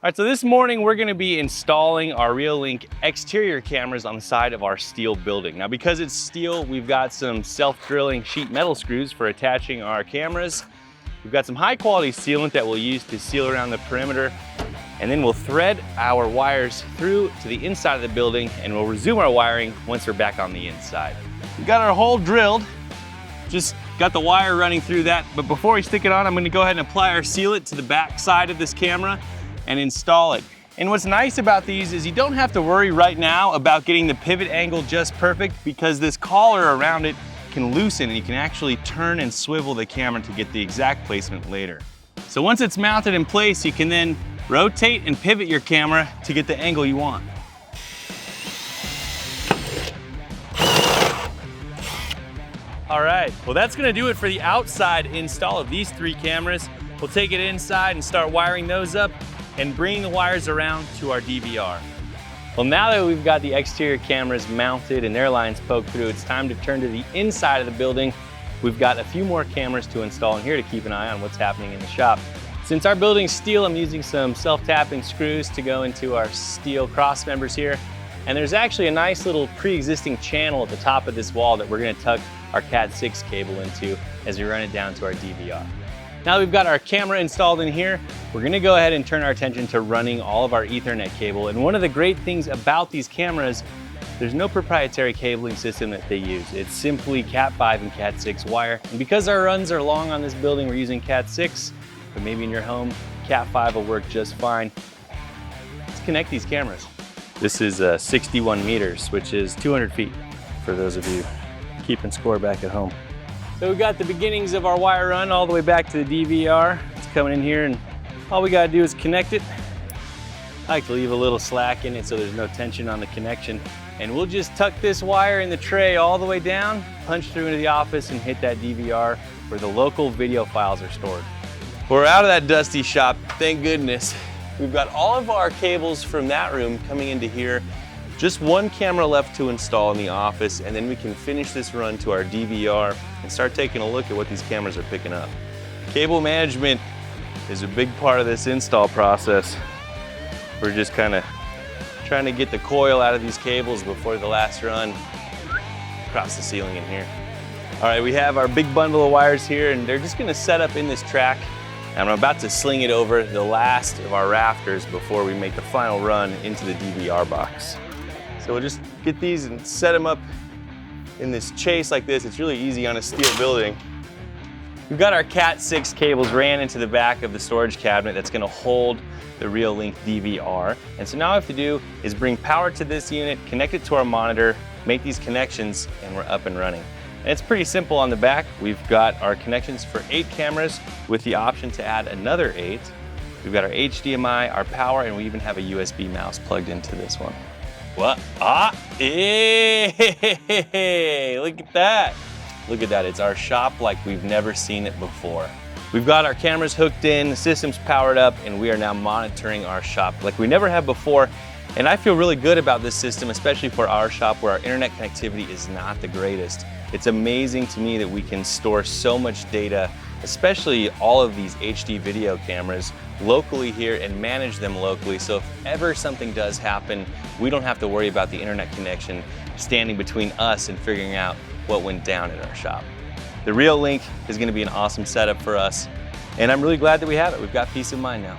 All right, so this morning we're gonna be installing our Reolink exterior cameras on the side of our steel building. Now, because it's steel, we've got some self-drilling sheet metal screws for attaching our cameras. We've got some high quality sealant that we'll use to seal around the perimeter. And then we'll thread our wires through to the inside of the building, and we'll resume our wiring once we're back on the inside. We got our hole drilled, just got the wire running through that. But before we stick it on, I'm gonna go ahead and apply our sealant to the back side of this camera and install it. And what's nice about these is you don't have to worry right now about getting the pivot angle just perfect, because this collar around it can loosen and you can actually turn and swivel the camera to get the exact placement later. So once it's mounted in place, you can then rotate and pivot your camera to get the angle you want. All right, well that's gonna do it for the outside install of these 3 cameras. We'll take it inside and start wiring those up and bringing the wires around to our DVR. Well, now that we've got the exterior cameras mounted and their lines poked through, it's time to turn to the inside of the building. We've got a few more cameras to install in here to keep an eye on what's happening in the shop. Since our building's steel, I'm using some self-tapping screws to go into our steel cross members here. And there's actually a nice little pre-existing channel at the top of this wall that we're gonna tuck our Cat 6 cable into as we run it down to our DVR. Now that we've got our camera installed in here, we're gonna go ahead and turn our attention to running all of our Ethernet cable. And one of the great things about these cameras, there's no proprietary cabling system that they use. It's simply Cat 5 and Cat 6 wire. And because our runs are long on this building, we're using Cat 6, but maybe in your home, Cat 5 will work just fine. Let's connect these cameras. This is 61 meters, which is 200 feet for those of you keeping score back at home. So we've got the beginnings of our wire run all the way back to the DVR. It's coming in here, and all we gotta do is connect it. I like to leave a little slack in it so there's no tension on the connection. And we'll just tuck this wire in the tray all the way down, punch through into the office and hit that DVR where the local video files are stored. We're out of that dusty shop, thank goodness. We've got all of our cables from that room coming into here. Just one camera left to install in the office, and then we can finish this run to our DVR and start taking a look at what these cameras are picking up. Cable management is a big part of this install process. We're just kind of trying to get the coil out of these cables before the last run across the ceiling in here. All right, we have our big bundle of wires here, and they're just gonna set up in this track. And I'm about to sling it over the last of our rafters before we make the final run into the DVR box. So we'll just get these and set them up in this chase like this. It's really easy on a steel building. We've got our Cat 6 cables ran into the back of the storage cabinet that's gonna hold the Reolink DVR. And so now all I have to do is bring power to this unit, connect it to our monitor, make these connections, and we're up and running. And it's pretty simple on the back. We've got our connections for 8 cameras with the option to add another 8. We've got our HDMI, our power, and we even have a USB mouse plugged into this one. What? Hey, look at that. Look at that, it's our shop like we've never seen it before. We've got our cameras hooked in, the system's powered up, and we are now monitoring our shop like we never have before. And I feel really good about this system, especially for our shop where our internet connectivity is not the greatest. It's amazing to me that we can store so much data, especially all of these HD video cameras, locally here and manage them locally. So if ever something does happen, we don't have to worry about the internet connection standing between us and figuring out what went down in our shop. The Reolink is gonna be an awesome setup for us, and I'm really glad that we have it. We've got peace of mind now.